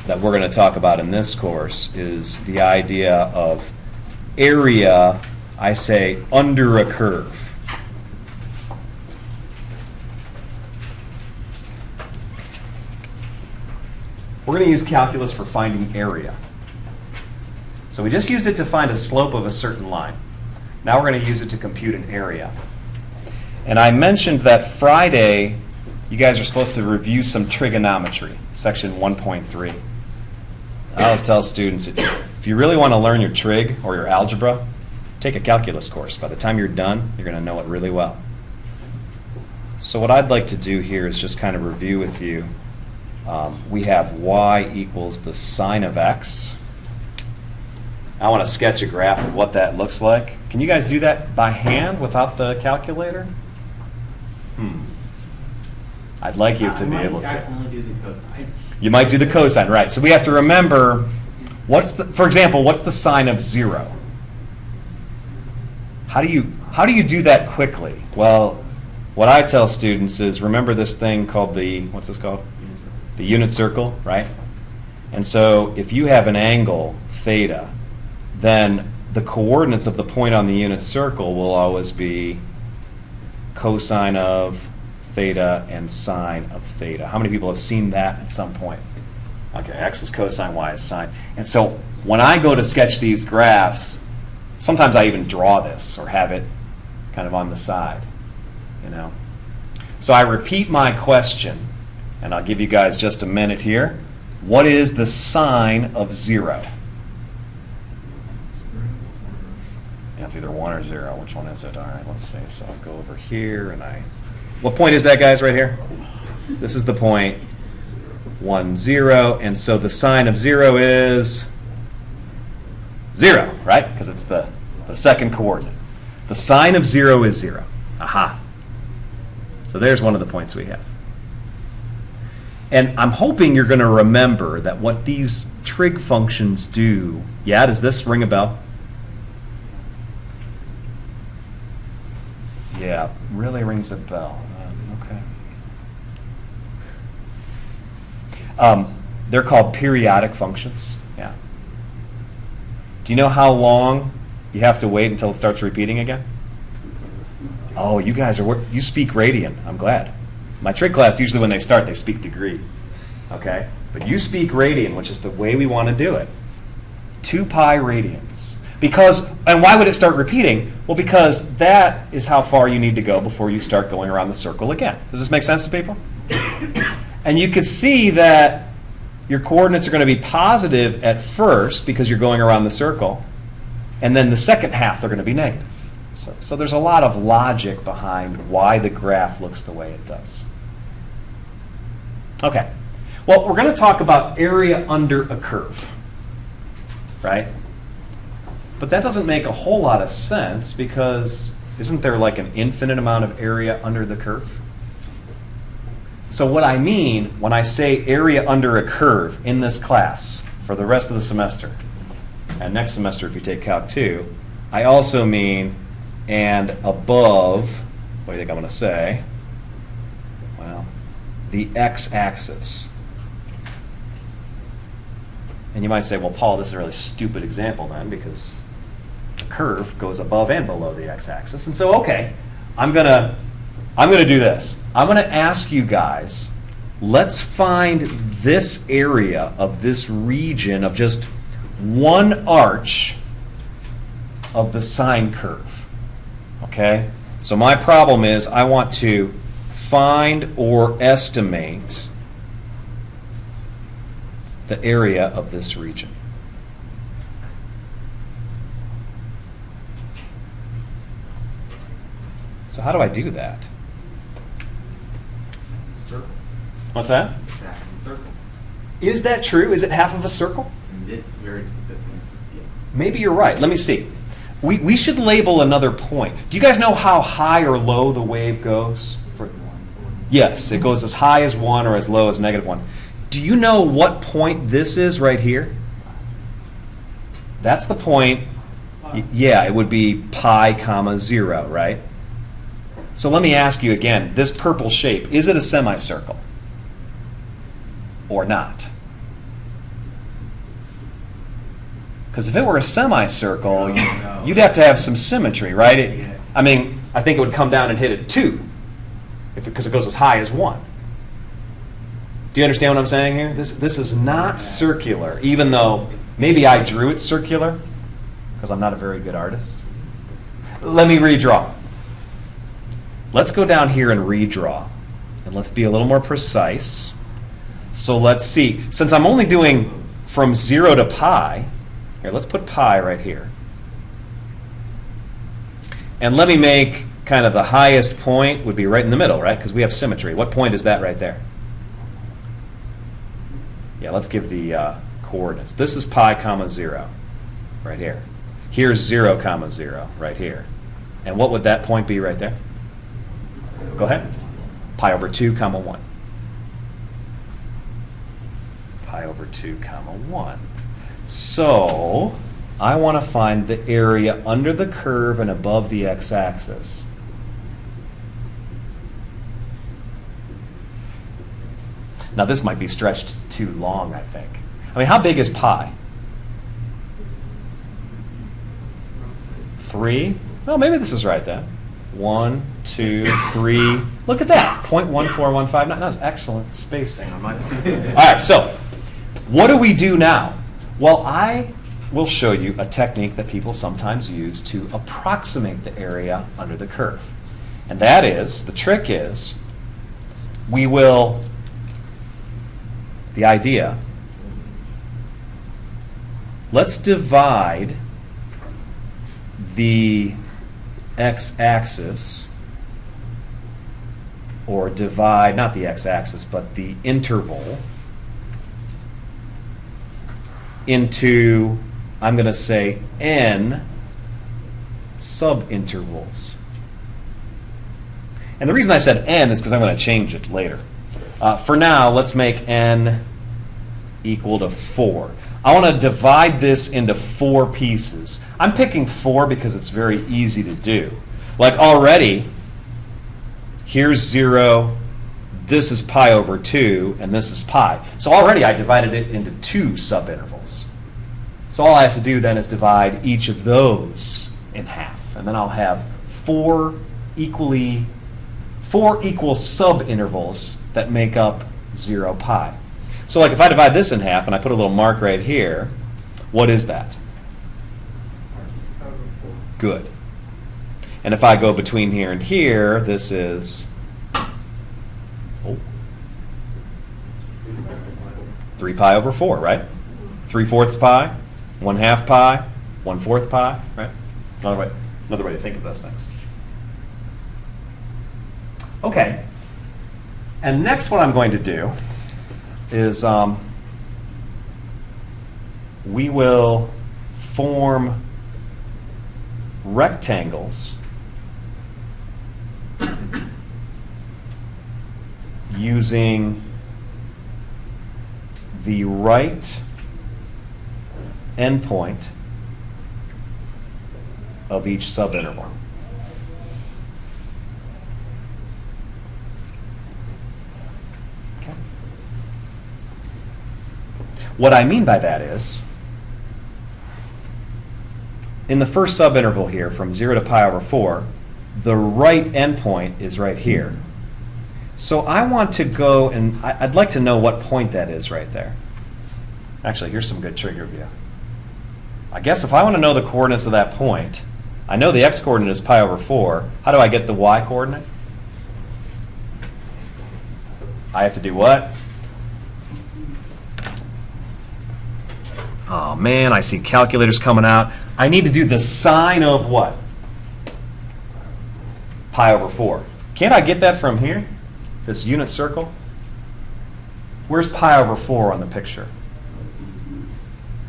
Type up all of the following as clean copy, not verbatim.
that we're going to talk about in this course is the idea of area, I say, under a curve. We're going to use calculus for finding area. So we just used it to find a slope of a certain line. Now we're going to use it to compute an area. And I mentioned that Friday you guys are supposed to review some trigonometry, section 1.3. I always tell students, if you really want to learn your trig or your algebra, take a calculus course. By the time you're done, you're going to know it really well. So what I'd like to do here is just kind of review with you. We have y equals the sine of x. I want to sketch a graph of what that looks like. Can you guys do that by hand without the calculator? I'd like you to be able to. Definitely do the cosine. You might do the cosine, right. So we have to remember, for example, what's the sine of 0? How do you do that quickly? Well, what I tell students is remember this thing called what's this called? The unit circle, right? And so if you have an angle, theta, then the coordinates of the point on the unit circle will always be cosine of theta and sine of theta. How many people have seen that at some point? Okay, x is cosine, y is sine. And so when I go to sketch these graphs, sometimes I even draw this or have it kind of on the side, you know. So I repeat my question, and I'll give you guys just a minute here. What is the sine of 0? Yeah, it's either 1 or 0. Which one is it? All right, let's see. So I'll go over here, and what point is that, guys, right here? This is the point 1, 0. And so the sine of 0 is 0, right? Because it's the second coordinate. The sine of 0 is 0. Aha. So there's one of the points we have. And I'm hoping you're going to remember that what these trig functions do. Yeah, does this ring a bell? Yeah, really rings a bell. Okay. They're called periodic functions. Yeah. Do you know how long you have to wait until it starts repeating again? Oh, you guys you speak radian. I'm glad. My trig class, usually when they start, they speak degree. Okay? But you speak radian, which is the way we want to do it. 2 pi radians. And why would it start repeating? Well, because that is how far you need to go before you start going around the circle again. Does this make sense to people? And you could see that your coordinates are going to be positive at first because you're going around the circle. And then the second half, they're going to be negative. So there's a lot of logic behind why the graph looks the way it does. Okay. Well, we're going to talk about area under a curve, right? But that doesn't make a whole lot of sense because isn't there like an infinite amount of area under the curve? So what I mean when I say area under a curve in this class for the rest of the semester, and next semester if you take Calc 2, I also mean and above, what do you think I'm going to say? Well, the x-axis. And you might say, well, Paul, this is a really stupid example then because the curve goes above and below the x-axis. And so, okay, I'm going to do this. I'm going to ask you guys, let's find this area of this region of just one arch of the sine curve. Okay? So my problem is I want to find or estimate the area of this region. So how do I do that? Circle. What's that? Half of a circle. Is that true? Is it half of a circle? In this very specific instance, yeah. Maybe you're right. Let me see. We should label another point. Do you guys know how high or low the wave goes? Yes, it goes as high as 1 or as low as -1. Do you know what point this is right here? That's the point. Yeah, it would be pi comma 0, right? So let me ask you again, this purple shape, is it a semicircle or not? Because if it were a semicircle, No. you'd have to have some symmetry, right? Yeah. I mean, I think it would come down and hit at 2, because it goes as high as 1. Do you understand what I'm saying here? This is not circular, even though maybe I drew it circular, because I'm not a very good artist. Let me redraw. Let's go down here and redraw. And let's be a little more precise. So let's see. Since I'm only doing from 0 to pi, here, let's put pi right here. And let me make kind of the highest point would be right in the middle, right? Because we have symmetry. What point is that right there? Yeah, let's give the coordinates. This is pi comma 0 right here. Here's 0 comma 0 right here. And what would that point be right there? Go ahead. Pi over 2 comma 1. Pi over 2 comma 1. So I want to find the area under the curve and above the x-axis. Now this might be stretched too long, I think. I mean, how big is pi? 3? Well, maybe this is right then. 1, 2, 3. Look at that. 0.1415. That's excellent spacing on my. All right, so what do we do now? Well, I will show you a technique that people sometimes use to approximate the area under the curve. And that is, the trick is, we will, the idea, let's divide the x-axis, or divide, not the x-axis, but the interval, into, I'm going to say, n subintervals. And the reason I said n is because I'm going to change it later. For now, let's make n equal to 4. I want to divide this into 4 pieces. I'm picking 4 because it's very easy to do. Like already, here's 0, this is pi over 2, and this is pi. So already I divided it into 2 subintervals. So all I have to do then is divide each of those in half. And then I'll have 4 equal subintervals that make up 0 pi. So like if I divide this in half and I put a little mark right here, what is that? Good. And if I go between here and here, this is 3 pi over 4, right? 3/4 pi, 1/2 pi, 1/4 pi, right? It's another way to think of those things. Okay. And next what I'm going to do is we will form rectangles using the right endpoint of each subinterval. Okay. What I mean by that is, in the first subinterval here, from 0 to pi over 4, the right endpoint is right here. So I want to go, and I'd like to know what point that is right there. Actually, here's some good trigger view. I guess if I want to know the coordinates of that point, I know the x-coordinate is pi over 4. How do I get the y-coordinate? I have to do what? Oh man, I see calculators coming out. I need to do the sine of what? Pi over 4. Can't I get that from here? This unit circle? Where's pi over 4 on the picture?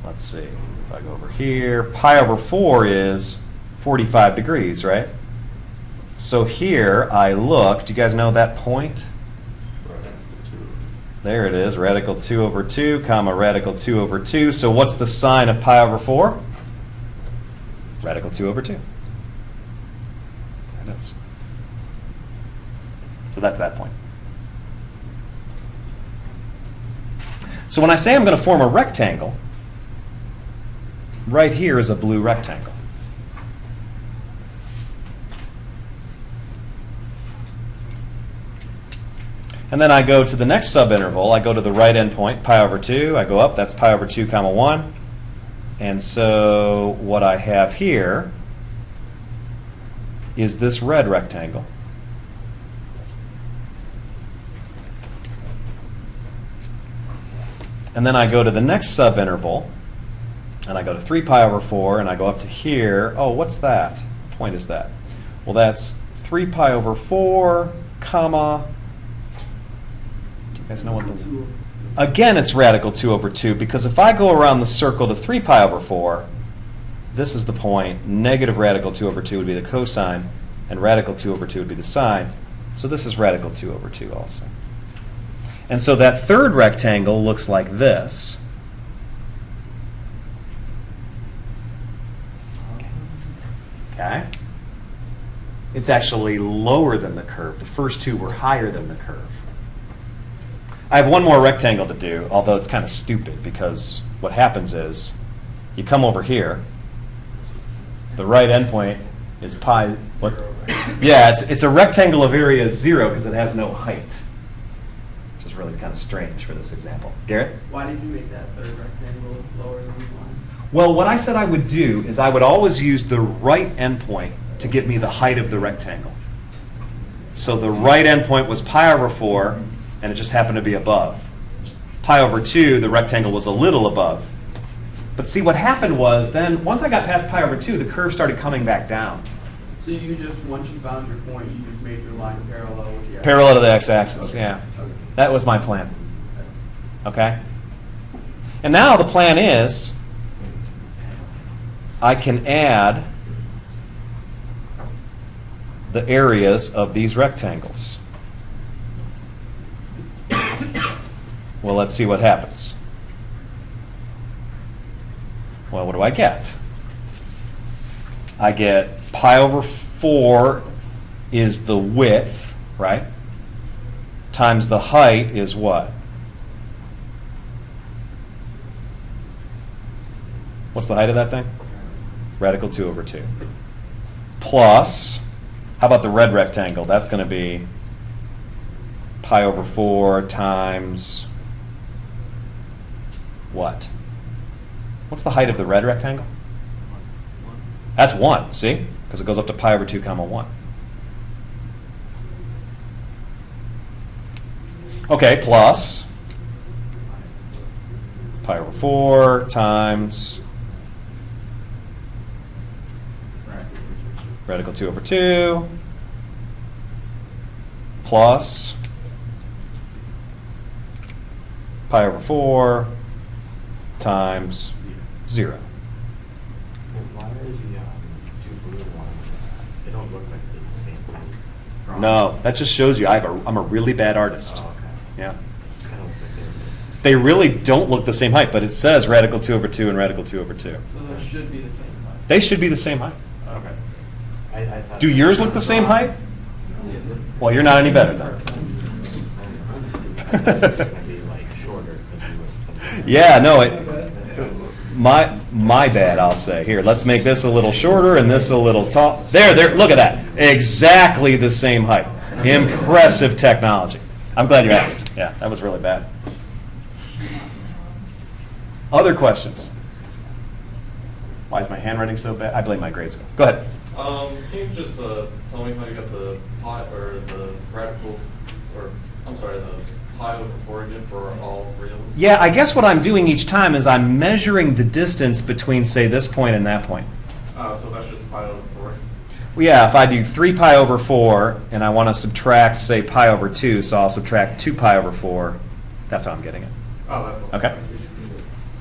Let's see. If I go over here, pi over 4 is 45 degrees, right? So here I look. Do you guys know that point? There it is, radical 2 over 2, comma radical 2 over 2. So what's the sine of pi over 4? Radical 2 over 2. There it is. So that's that point. So when I say I'm going to form a rectangle, right here is a blue rectangle. And then I go to the next subinterval. I go to the right endpoint, pi over 2. I go up, that's pi over 2 comma 1. And so what I have here is this red rectangle. And then I go to the next subinterval, and I go to 3 pi over 4, and I go up to here. Oh, what's that? What point is that? Well, that's 3 pi over 4, comma. Do you guys know what the... Again, it's radical 2 over 2, because if I go around the circle to 3 pi over 4, this is the point. Negative radical 2 over 2 would be the cosine, and radical 2 over 2 would be the sine. So this is radical 2 over 2 also. And so that third rectangle looks like this. Okay? It's actually lower than the curve. The first two were higher than the curve. I have one more rectangle to do, although it's kind of stupid, because what happens is you come over here, the right endpoint is pi. What? Yeah, it's a rectangle of area 0 because it has no height, which is really kind of strange for this example. Garrett? Why did you make that third rectangle lower than one? Well, what I said I would do is I would always use the right endpoint to give me the height of the rectangle. So the right endpoint was pi over 4, and it just happened to be above. Pi over 2, the rectangle was a little above. But see, what happened was then, once I got past pi over 2, the curve started coming back down. So you just, once you found your point, you just made your line parallel with the Parallel to the x-axis, Okay. yeah. Okay. That was my plan. Okay? And now the plan is I can add the areas of these rectangles. Well, let's see what happens. Well, what do I get? I get pi over 4 is the width, right? Times the height is what? What's the height of that thing? Radical 2 over 2. Plus, how about the red rectangle? That's going to be pi over 4 times what? What's the height of the red rectangle? That's 1, see? Because it goes up to pi over 2 comma 1. Okay, plus pi over 4 times radical 2 over 2 plus pi over 4 times 0. Why are the two blue ones? They don't look like they're the same thing. No, that just shows you I'm a really bad artist. Oh, okay. Yeah. Kind of looks like They really don't look the same height, but it says radical 2 over 2 and radical 2 over 2. So those should be the same height. They should be the same height. okay. I thought Do yours look the same height? Well, you're not any better then. Maybe like shorter because you were. Yeah, no, my bad, I'll say. Here, let's make this a little shorter and this a little tall. There, look at that. Exactly the same height. Impressive technology. I'm glad you asked. Yeah, that was really bad. Other questions? Why is my handwriting so bad? I blame my grade school. Go ahead. Can you just tell me how you got the pi or the radical, or I'm sorry, the pi over 4 again for all three of them? Yeah, I guess what I'm doing each time is I'm measuring the distance between, say, this point and that point. So that's just pi over 4. Well, yeah, if I do 3 pi over 4 and I want to subtract, say, pi over 2, so I'll subtract 2 pi over 4, that's how I'm getting it. Oh, that's all. Okay?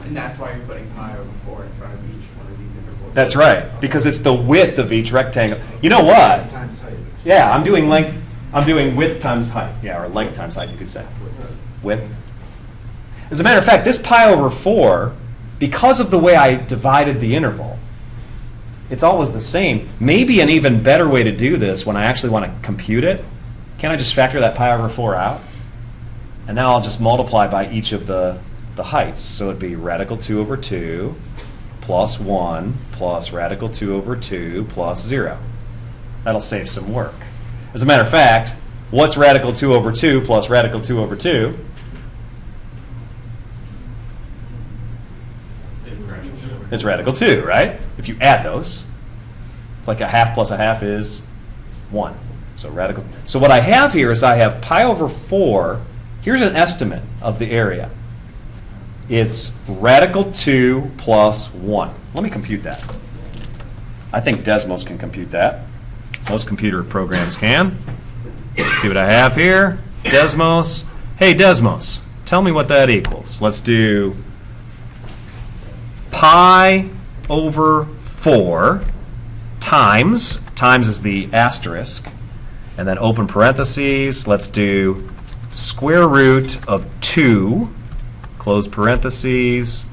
And that's why you're putting pi over 4 in front of each one of these intervals. That's right, because it's the width of each rectangle. You know what? Times height. Yeah, I'm doing length. I'm doing width times height. Yeah, or length times height, you could say. Width. As a matter of fact, this pi over 4, because of the way I divided the interval, it's always the same. Maybe an even better way to do this when I actually want to compute it, can't I just factor that pi over 4 out? And now I'll just multiply by each of the heights. So it'd be radical 2 over 2 plus 1 plus radical 2 over 2 plus 0. That'll save some work. As a matter of fact, what's radical 2 over 2 plus radical 2 over 2? It's radical 2, right? If you add those, it's like a half plus a half is 1. So radical. So what I have here is I have pi over 4. Here's an estimate of the area. It's radical 2 plus 1. Let me compute that. I think Desmos can compute that. Most computer programs can. Let's see what I have here. Desmos. Hey, Desmos, tell me what that equals. Let's do pi over 4 times is the asterisk, and then open parentheses. Let's do square root of 2, close parentheses,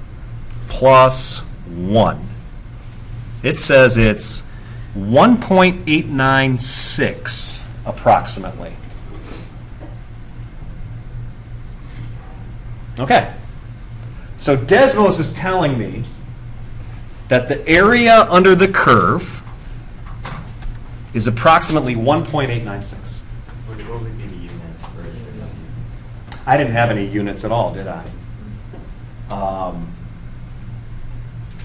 plus 1. It says it's 1.896 approximately. Okay. So Desmos is telling me that the area under the curve is approximately 1.896. What would be the unit for it? I didn't have any units at all, did I?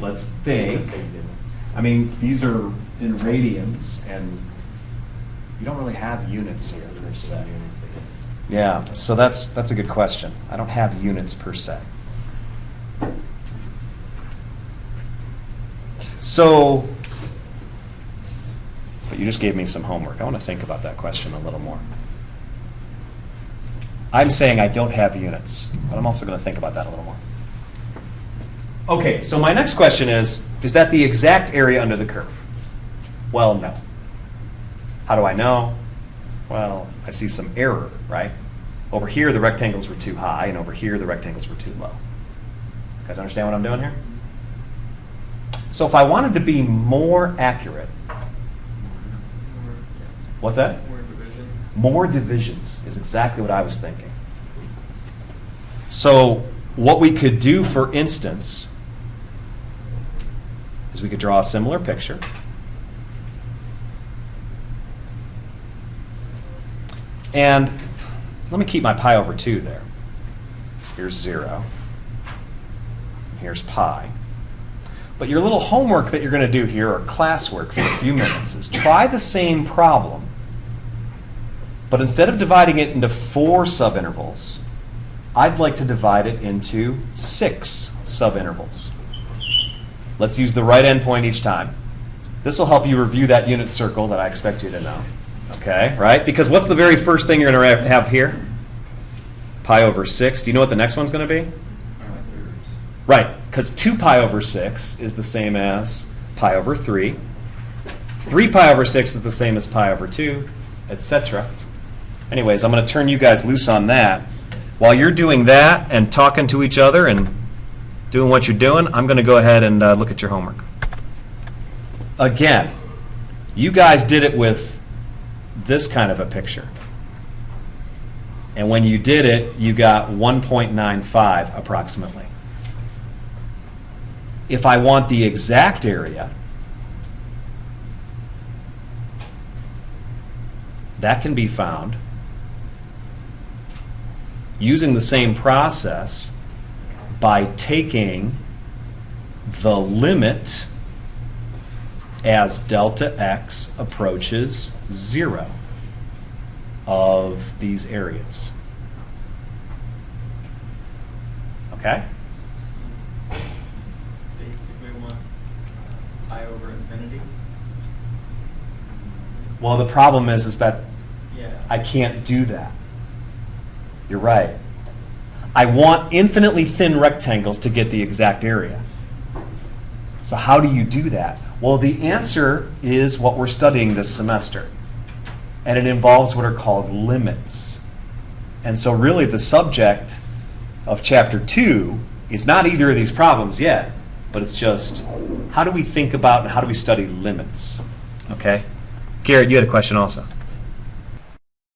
Let's think. I mean, these are in radians, and you don't really have units here per se. Yeah, so that's a good question. I don't have units per se. So, but you just gave me some homework. I want to think about that question a little more. I'm saying I don't have units, but I'm also going to think about that a little more. Okay, so my next question is that the exact area under the curve? Well, no. How do I know? Well, I see some error, right? Over here, the rectangles were too high, and over here, the rectangles were too low. You guys understand what I'm doing here? So if I wanted to be more accurate, what's that? More divisions. More divisions is exactly what I was thinking. So what we could do, for instance, is we could draw a similar picture. And let me keep my pi over 2 there. Here's 0. Here's pi. But your little homework that you're going to do here, or classwork for a few minutes, is try the same problem, but instead of dividing it into 4 subintervals, I'd like to divide it into 6 subintervals. Let's use the right endpoint each time. This will help you review that unit circle that I expect you to know. Okay, right? Because what's the very first thing you're going to have here? Pi over 6. Do you know what the next one's going to be? Right, because 2 pi over 6 is the same as pi over 3. 3 pi over 6 is the same as pi over 2, etc. Anyways, I'm going to turn you guys loose on that. While you're doing that and talking to each other and doing what you're doing, I'm going to go ahead and look at your homework. Again, you guys did it with this kind of a picture. And when you did it, you got 1.95 approximately. If I want the exact area, that can be found using the same process by taking the limit as delta x approaches 0 of these areas. Okay? Basically want pi over infinity. Well, the problem is that Yeah. I can't do that. You're right. I want infinitely thin rectangles to get the exact area. So how do you do that? Well, the answer is what we're studying this semester. And it involves what are called limits. And so really the subject of Chapter 2 is not either of these problems yet, but it's just how do we think about and how do we study limits? Okay? Garrett, you had a question also.